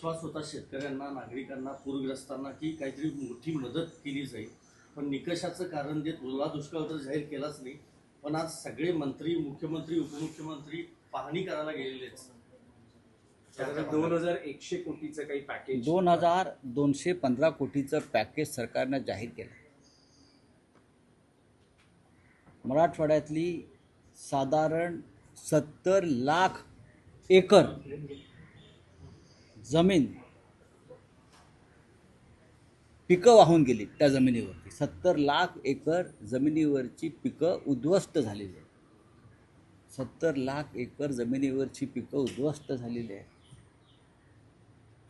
विश्वास होता शेतकऱ्यांना, नागरिकांना, पूरग्रस्तांना की काहीतरी मोठी मदत केली जाईल, पण निकषाचं कारण देत ओला दुष्काळ तर जाहीर केलाच नाही. पण आज सगळे मंत्री, मुख्यमंत्री, उपमुख्यमंत्री पाहणी करायला गेलेलेच. 2100 कोटीचं काही पॅकेज, 2215 कोटीचं पॅकेज सरकारनं जाहीर केलं. मराठवाड्यातली साधारण 70 लाख एकर जमीन पिकं वाहून गेली. त्या जमिनीवरती 70 लाख एकर जमिनीवरची पिकं उद्ध्वस्त झालेली आहेत. 70 लाख एकर जमिनीवरची पिकं उद्ध्वस्त झालेली आहेत.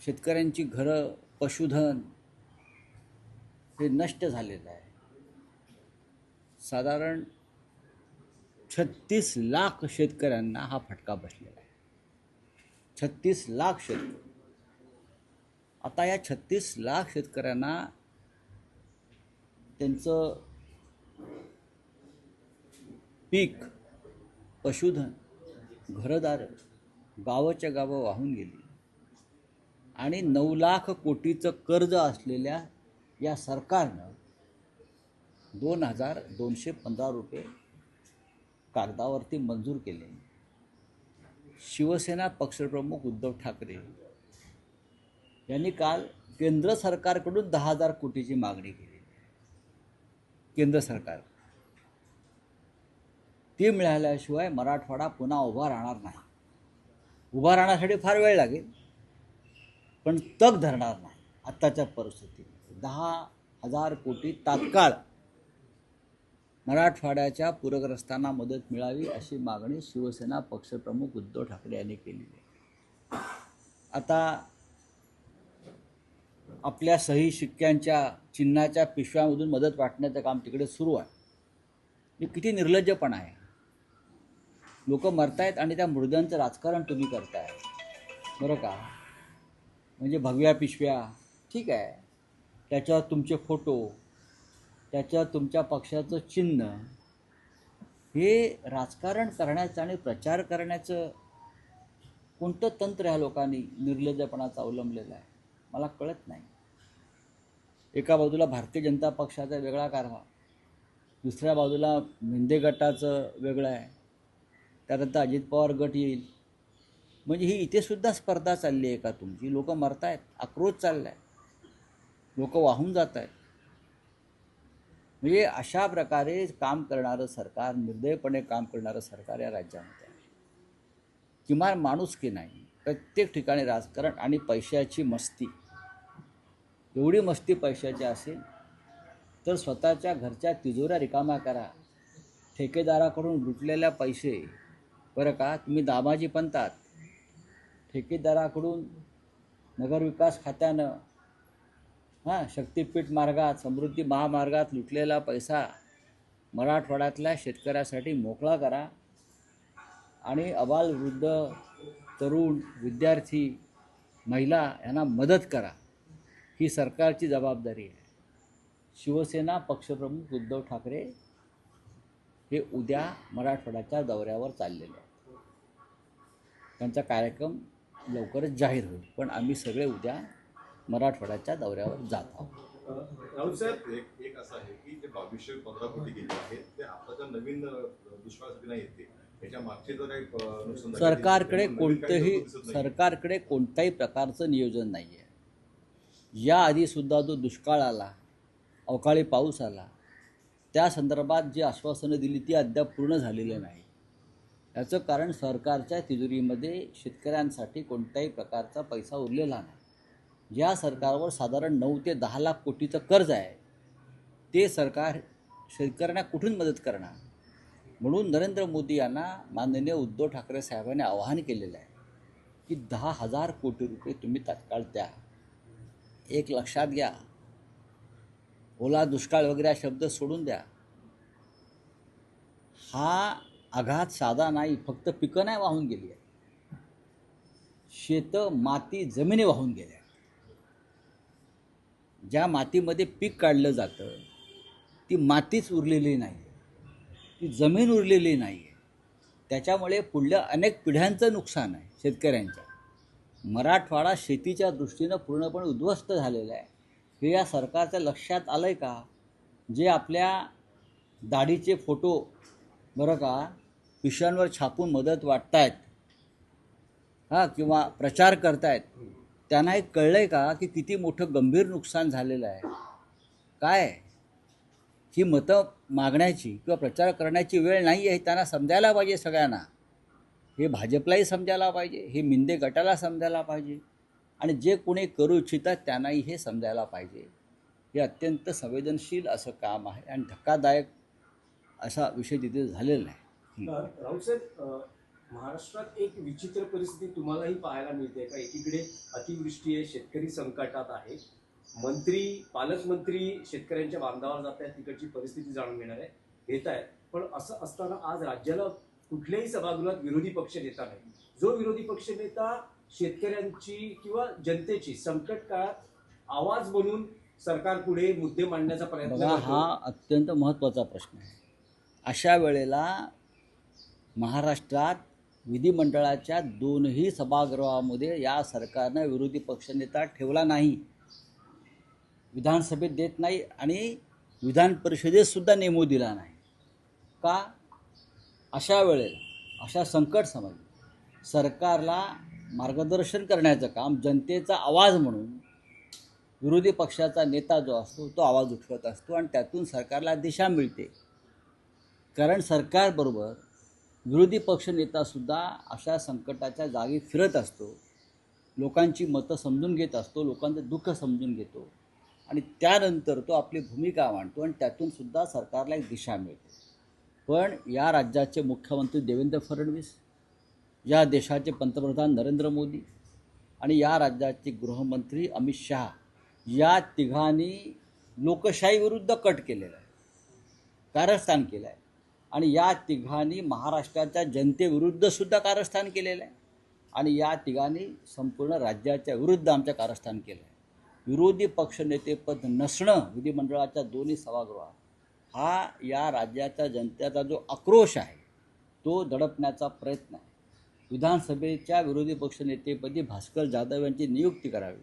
शेतकऱ्यांची घरं, पशुधन हे नष्ट झालेलं आहे. साधारण 36 लाख शेतकऱ्यांना हा फटका बसलेला आहे. 36 लाख शेतकरी. आता या 36 लाख शेतकऱ्यांना त्यांचं पीक, पशुधन, घरदार गावाच्या गावं वाहून गेली आणि 9 लाख कोटीचं कर्ज असलेल्या या सरकारनं 2215 रुपये कागदावरती मंजूर केले. शिवसेना पक्षप्रमुख उद्धव ठाकरे यांनी काल केंद्र सरकारकडून 10,000 कोटीची मागणी केली. केंद्र सरकार ती मिळाल्याशिवाय मराठवाडा पुन्हा उभा राहणार नाही. उभा राहण्यासाठी फार वेळ लागेल, पण तग धरणार नाही. आत्ताच्या परिस्थितीत 10,000 कोटी तात्काळ मराठवाड्याच्या पूरग्रस्तांना मदत मिळावी अशी मागणी शिवसेना पक्षप्रमुख उद्धव ठाकरे यांनी केली आहे. आता आपल्या सही शिक्क्यांच्या चिन्हाच्या पिशव्यामधून मदत वाटण्याचं काम तिकडे सुरू आहे. हे किती निर्लज्जपणा आहे. लोक मरतायत आणि त्या मृद्यांचं राजकारण तुम्ही करताय, बरं का. म्हणजे भगव्या पिशव्या ठीक आहे, त्याच्यावर तुमचे फोटो, त्याच्यावर तुमच्या पक्षाचं चिन्ह, हे राजकारण करण्याचं आणि प्रचार करण्याचं कोणतं तंत्र ह्या लोकांनी निर्लज्जपणाचं अवलंबलेलं आहे मला कळत नाही. एका बाजूला भारतीय जनता पक्षाचा वेगळा कारभार, दुसऱ्या बाजूला मिंदे गटाचं वेगळं आहे, त्यानंतर अजित पवार गट येईल. म्हणजे ही इथेसुद्धा स्पर्धा चालली आहे का तुमची? लोक मरत आहेत, आक्रोश चालला आहे, लोक वाहून जात आहेत. म्हणजे अशा प्रकारे काम करणारं सरकार, निर्दयपणे काम करणारं सरकार या राज्यामध्ये आहे. किमान माणुसकी नाही, प्रत्येक ठिकाणी राजकारण आणि पैशाची मस्ती. एवढी मस्ती पैशाची असेल तर स्वतःच्या घरच्या तिजोऱ्या रिकाम्या करा. ठेकेदाराकडून लुटलेल्या पैसे, बरं का, तुम्ही दामाजी बनतात. ठेकेदाराकडून नगरविकास खात्यानं शक्तिपीठ मार्गात, समृद्धी महामार्गात लुटलेला पैसा मराठवाड्यातल्या शेतकऱ्यासाठी मोकळा करा आणि अबालवृद्ध, तरुण, विद्यार्थी, महिला यांना मदत करा. ही सरकारची जबाबदारी आहे. शिवसेना पक्षप्रमुख उद्धव ठाकरे हे उद्या मराठवाड्याच्या दौऱ्यावर चाललेले आहेत. त्यांचा कार्यक्रम लवकरच जाहीर होईल, पण आम्ही सगळे उद्या मराठवाड्याच्या दौऱ्यावर जात आहोत. राहुल साहेब, एक असं आहे की जे 2215 कोटी गेले आहेत ते आताच्या नवीन दुष्काळासाठी नाही येते, त्याच्या मागचे जर काही नुकसान सरकारकडे कोणत्याही प्रकारचं नियोजन नाही आहे. याआधीसुद्धा जो दुष्काळ आला, अवकाळी पाऊस आला, त्या संदर्भात जी आश्वासनं दिली ती अद्याप पूर्ण झालेली नाही. याचं कारण सरकारच्या तिजोरीमध्ये शेतकऱ्यांसाठी कोणत्याही प्रकारचा पैसा उरलेला नाही. या सरकारवर साधारण 9 ते 10 लाख कोटीचं कर्ज आहे. ते सरकार शेतकऱ्यांना कुठून मदत करणार? म्हणून नरेंद्र मोदी यांना माननीय उद्धव ठाकरे साहेबांनी आवाहन केलेलं आहे की 10,000 कोटी रुपये तुम्ही तात्काळ द्या. एक लक्षात घ्या, ओला दुष्काळ वगैरे हा शब्द सोडून द्या. हा आघात साधा नाही. फक्त पिकं नाही वाहून गेली आहे, शेतं, माती, जमिनी वाहून गेल्या. ज्या मातीमध्ये पीक काढलं जातं ती मातीच उरलेली नाही, ती जमीन उरलेली नाही आहे. त्याच्यामुळे पुढल्या अनेक पिढ्यांचं नुकसान आहे शेतकऱ्यांच्या. मराठवाडा शेतीच्या दृष्टीनं पूर्णपणे उद्ध्वस्त झालेला आहे. हे या सरकारच्या लक्षात आलं आहे का? जे आपल्या दाढीचे फोटो बरं का पिशव्यांवर छापून मदत वाटतायत किंवा प्रचार करतायत, त्यांना हे कळलं आहे का की किती मोठं गंभीर नुकसान झालेलं आहे? काय ही मतं मागण्याची किंवा प्रचार करण्याची वेळ नाही आहे, त्यांना समजायला पाहिजे सगळ्यांना. हे भाजपलाही समजायला पाहिजे, हे मिंदे गटाला समजायला पाहिजे, आणि जे कोणी करू इच्छितात त्यांनाही हे समजायला पाहिजे. हे अत्यंत संवेदनशील असं काम आहे आणि धक्कादायक असा विषय तिथे झालेला आहे. राऊत साहेब, महाराष्ट्रात एक विचित्र परिस्थिती तुम्हालाही पाहायला मिळते का? एकीकडे अतिवृष्टी आहे, शेतकरी संकटात आहे, पालकमंत्री शेतकऱ्यांच्या बांधावर जात आहेत, तिकडची परिस्थिती जाणून घेत आहेत. पण असं असताना आज राज्याला कुठल्याही सभागृहात विरोधी पक्ष नेता नाही. जो विरोधी पक्ष नेता शेतकऱ्यांची किंवा जनतेची संकट काळात आवाज बनून सरकारपुढे मुद्दे मांडण्याचा प्रयत्न बघा, हा अत्यंत महत्त्वाचा प्रश्न आहे. अशा वेळेला महाराष्ट्रात विधिमंडळाच्या दोनही सभागृहामध्ये या सरकारनं विरोधी पक्षनेता ठेवला नाही, विधानसभेत देत नाही आणि विधान परिषदेतसुद्धा नेमू दिला नाही का? अशा वेळेला, अशा संकट समयी सरकारला मार्गदर्शन करण्याचं काम जनतेचा आवाज म्हणून विरोधी पक्षाचा नेता जो असतो तो आवाज उठवत असतो आणि त्यातून सरकारला दिशा मिळते. कारण सरकारबरोबर विरोधी पक्षनेतासुद्धा अशा संकटाच्या जागी फिरत असतो, लोकांची मतं समजून घेत असतो, लोकांचं दुःख समजून घेतो आणि त्यानंतर तो आपली भूमिका मांडतो आणि त्यातूनसुद्धा सरकारला एक दिशा मिळते. पण या राज्याचे मुख्यमंत्री देवेंद्र फडणवीस, या देशाचे पंतप्रधान नरेंद्र मोदी आणि या राज्याचे गृहमंत्री अमित शहा, या तिघांनी लोकशाहीविरुद्ध कट केलेला आहे, कारस्थान केलं आहे. आणि या तिघांनी महाराष्ट्राच्या जनतेविरुद्धसुद्धा कारस्थान केलेलं आहे आणि या तिघांनी संपूर्ण राज्याच्या विरुद्ध आमचं कारस्थान केलं आहे. विरोधी पक्षनेतेपद नसणं विधिमंडळाच्या दोन्ही सभागृहात हा या राज्याच्या जनतेचा जो आक्रोश आहे तो दडपण्याचा प्रयत्न आहे. विधानसभेच्या विरोधी पक्षनेतेपदी भास्कर जाधव यांची नियुक्ती करावी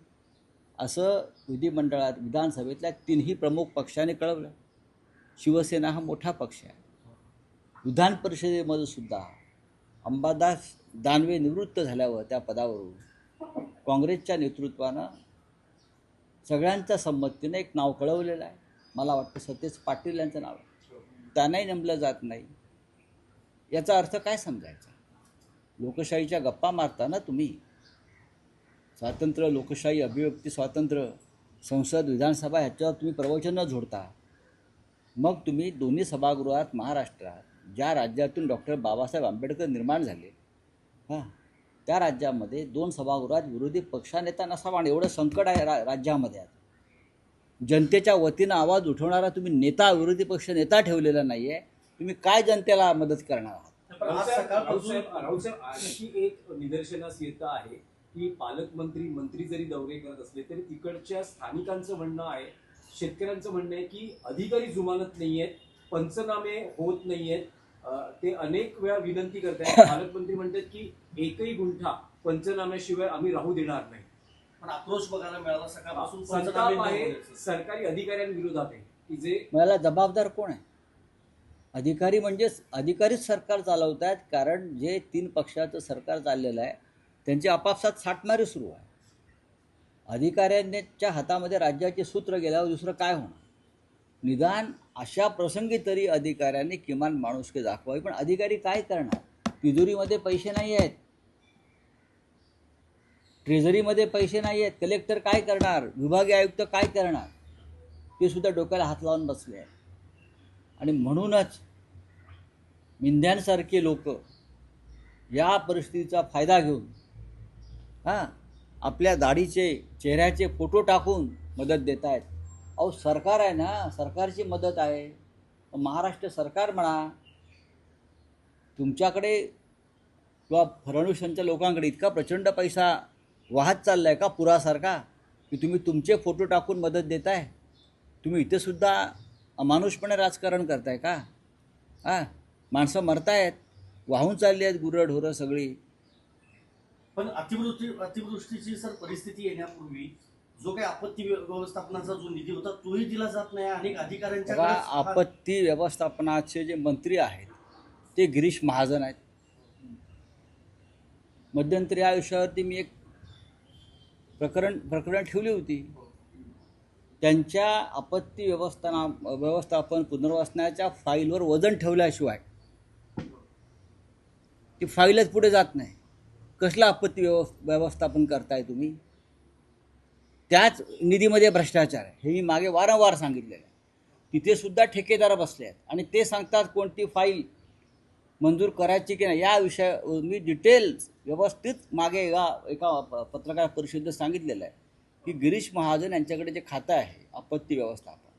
असं विधानसभेतल्या तिन्ही प्रमुख पक्षांनी कळवलं. शिवसेना हा मोठा पक्ष आहे. विधान परिषदेमध्ये सुद्धा अंबादास दानवे निवृत्त झाल्यावर त्या पदावरून काँग्रेसच्या नेतृत्वानं सगळ्यांच्या संमतीनं एक नाव कळवलेलं आहे. मला वाटतं सतेज पाटील यांचं नाव आहे. त्यांनाही नेमलं जात नाही. याचा अर्थ काय समजायचा? लोकशाहीच्या गप्पा मारता ना तुम्ही. स्वातंत्र्य, लोकशाही, अभिव्यक्ती स्वातंत्र्य, संसद, विधानसभा ह्याच्यावर तुम्ही प्रवचनं झोडता. मग तुम्ही दोन्ही सभागृहात महाराष्ट्रात ज्या राज्यातून डॉक्टर बाबासाहेब आंबेडकर निर्माण झाले त्या राज्यामध्ये 2 सभागृहात विरोधी पक्षनेता नसावा आणि एवढं संकट आहे राज्यामध्ये. आता जनतेच्या वतीनं आवाज उठवणारा तुम्ही नेता, विरोधी पक्ष नेता ठेवलेला नाही आहे. तुम्ही काय जनतेला मदत करणार आहात? राऊत साहेब, आणखी एक निदर्शनास येतं आहे की मंत्री जरी दौरे करत असले तरी तिकडच्या स्थानिकांचं म्हणणं आहे, शेतकऱ्यांचं म्हणणं आहे की अधिकारी जुमानत नाही आहेत, पंचनामे होत नाही आहेत. ते अनेक वेळा विनंती करतात. पालकमंत्री म्हणतात की एकही गुंठा पंचनाम्याशिवाय आम्ही राहू देणार नाही. पण आक्रोश बघायला मिळाला सकाळपासून. संताप आहे सरकारी अधिकाऱ्यांविरोधात आहे की जे मला जबाबदार कोण आहे? अधिकारी म्हणजेच अधिकारीच सरकार चालवत आहेत. कारण जे 3 पक्षाचं सरकार चाललेलं आहे त्यांची आपापसात साठमारी सुरू आहे. अधिकाऱ्यांच्या हातामध्ये राज्याचे सूत्र गेल्यावर दुसरं काय होणार? निदान अशा प्रसंगी तरी अधिकाऱ्यांनी किमान माणुसकी दाखवावी. पण अधिकारी काय करणार? तिजोरीमध्ये पैसे नाही आहेत, ट्रेझरीमध्ये पैसे नाही आहेत. कलेक्टर काय करणार? विभागीय आयुक्त काय करणार? ते सुद्धा डोक्याला हात लावून बसले आहेत. आणि म्हणूनच मिंद्यांसारखे लोक या परिस्थितीचा फायदा घेऊन आपल्या दाढीचे, चेहऱ्याचे फोटो टाकून मदत देत आहेत. अहो, सरकार आहे ना, सरकारची मदत आहे. महाराष्ट्र सरकार म्हणा, तुमच्याकडे किंवा फडणवीसांच्या लोकांकडे इतका प्रचंड पैसा वाहत चालला आहे का पुरासारखा की तुम्ही तुमचे फोटो टाकून मदत देताय? तुम्ही इथेसुद्धा अमानुषपणे राजकारण करताय का? माणसं मरतायत, वाहून चालली आहेत गुरंढोरं सगळी. पण अतिवृष्टीची सर परिस्थिती येण्यापूर्वी जो काही आपत्ती व्यवस्थापनाचा जो निधी होता तोही दिला जात नाही. अनेक अधिकाऱ्यांच्या बघा, आपत्ती व्यवस्थापनाचे जे मंत्री आहेत ते गिरीश महाजन आहेत. मध्यंतरी या विषयावरती मी एक प्रकरण ठेवली होती. त्यांच्या आपत्ती व्यवस्थापन पुनर्वसनाच्या फाईलवर वजन ठेवल्याशिवाय ती फाईलच पुढे जात नाही. कसलं आपत्ती व्यवस्थापन करताय तुम्ही? त्याच निधीमध्ये भ्रष्टाचार आहे, हे मी मागे वारंवार सांगितलेलं आहे. तिथे सुद्धा ठेकेदार बसले आहेत आणि ते सांगतात कोणती फाईल मंजूर करायची की नाही. या विषयावर मी डिटेल्स व्यवस्थित मागे एका पत्रकार परिषदेत सांगितलेलं आहे की गिरीश महाजन यांच्याकडे जे खातं आहे आपत्ती व्यवस्थापन,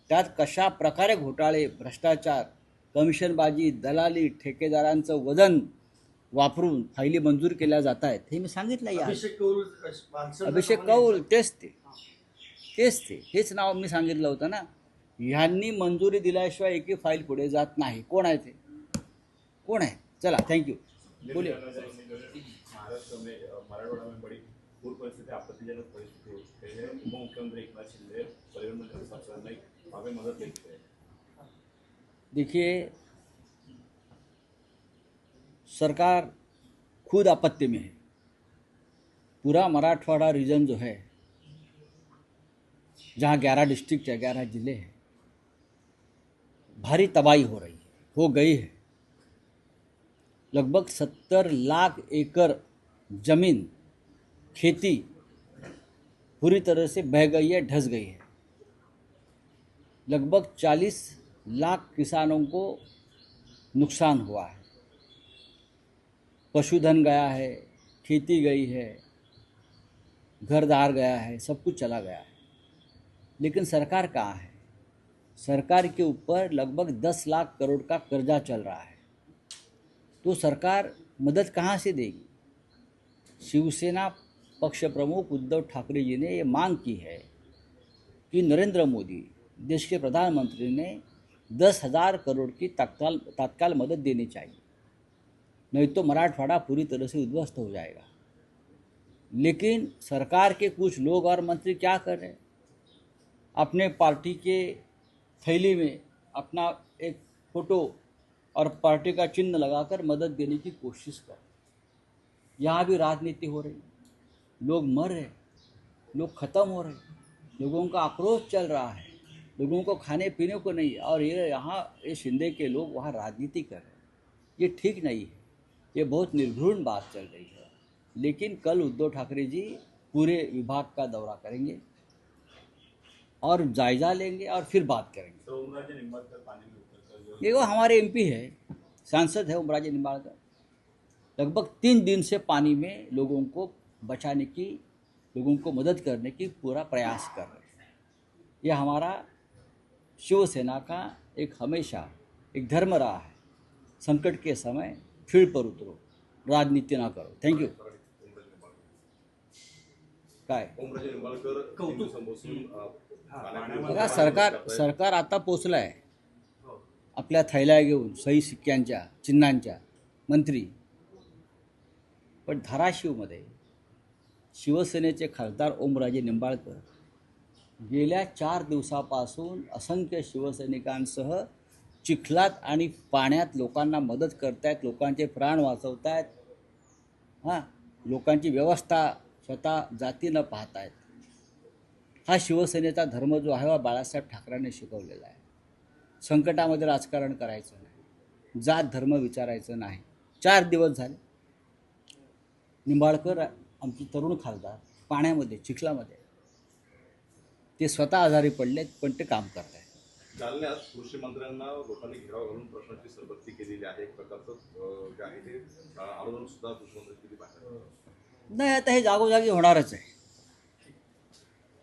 त्यात कशा प्रकारे घोटाळे, भ्रष्टाचार, कमिशनबाजी, दलाली, ठेकेदारांचं वजन वापरून फाईली मंजूर केल्या जात आहेत हे मी सांगितलं. या अभिषेक कौल तेच हेच नाव मी सांगितलं होतं ना. ह्यांनी मंजुरी दिल्याशिवाय एकही फाईल पुढे जात नाही. कोण आहे ते? कोण आहे? चला, थँक्यू. बोलिए. महाराष्ट्र में मराठवाड़ा में बड़ी पूर परिस्थिति, आपत्तिजनक परिस्थिति होती है. उप मुख्यमंत्री एकनाथ शिंदे, परिवहन मंत्री सचिन नाईक वहाँ पे मदद लेते हैं. देखिए, सरकार खुद आपत्ति में है. पूरा मराठवाड़ा रीजन जो है, जहाँ 11 डिस्ट्रिक्ट है, 11 ज़िले हैं, भारी तबाही हो रही है, हो गई है. लगभग 70 लाख एकड़ जमीन, खेती पूरी तरह से बह गई है, ढस गई है. लगभग 40 लाख किसानों को नुकसान हुआ है. पशुधन गया है, खेती गई है, घरदार गया है, सब कुछ चला गया है. लेकिन सरकार कहाँ है? सरकार के ऊपर लगभग 10 लाख करोड़ का कर्जा चल रहा है. तो सरकार मदद कहाँ से देगी? शिवसेना पक्ष प्रमुख उद्धव ठाकरे जी ने ये मांग की है कि नरेंद्र मोदी, देश के प्रधानमंत्री ने 10,000 करोड़ की तत्काल मदद देनी चाहिए, नहीं तो मराठवाड़ा पूरी तरह से उद्ध्वस्त हो जाएगा. लेकिन सरकार के कुछ लोग और मंत्री क्या कर रहे हैं? अपने पार्टी के थैली में अपना एक फोटो और पार्टी का चिन्ह लगाकर मदद देने की कोशिश कर. यहाँ भी राजनीति हो रही, लोग मर रहे, लोग ख़त्म हो रहे, लोगों का आक्रोश चल रहा है, लोगों को खाने पीने को नहीं, और ये शिंदे के लोग वहाँ राजनीति कर रहे हैं. ये ठीक नहीं है, ये बहुत निर्घृण बात चल रही है. लेकिन कल उद्धव ठाकरे जी पूरे विभाग का दौरा करेंगे और जायजा लेंगे और फिर बात करेंगे. तो ओमराजे निंबाळकर पानी में उतरकर जो ये वो हमारे एमपी है, सांसद है ओमराजे निंबाळकर. लगभग 3 दिन से पानी में लोगों को बचाने की, लोगों को मदद करने की पूरा प्रयास कर रहे हैं. ये हमारा शिवसेना का हमेशा एक धर्म रहा है. संकट के समय फील्ड पर उतरो, राजनीति ना करो. थँक्यू. काय ओमराजे निंबाळकर कौतुक. संबोधून बघा, सरकार आता पोचलं आहे आपल्या थैल्या घेऊन, सही शिक्क्यांच्या, चिन्हांच्या, मंत्री. पण धाराशिवमध्ये शिवसेनेचे खासदार ओमराजे निंबाळकर गेल्या 4 दिवसापासून असंख्य शिवसैनिकांसह चिखलात आणि पाण्यात लोकांना मदत करतायत, लोकांचे प्राण वाचवतायत. लोकांची व्यवस्था स्वतः जातीनं पाहतायत. हा शिवसेनेचा धर्म जो आहे, हा बाळासाहेब ठाकरेंनी शिकवलेला आहे. संकटामध्ये राजकारण करायचं नाही, जात धर्म विचारायचं नाही. 4 दिवस झाले निंबाळकर, आमचे तरुण खासदार, पाण्यामध्ये, चिखलामध्ये, ते स्वतः आजारी पडलेत, पण ते काम करत आहेत. जालन्यात कृषी मंत्र्यांना लोकांनी घेराव घालून प्रश्नाची सरबत्ती केलेली आहे. एक प्रकारचं जे आहे ते आंदोलन सुद्धा कृषी मंत्री केली बाहेर. नाही, आता हे जागोजागी होणारच आहे.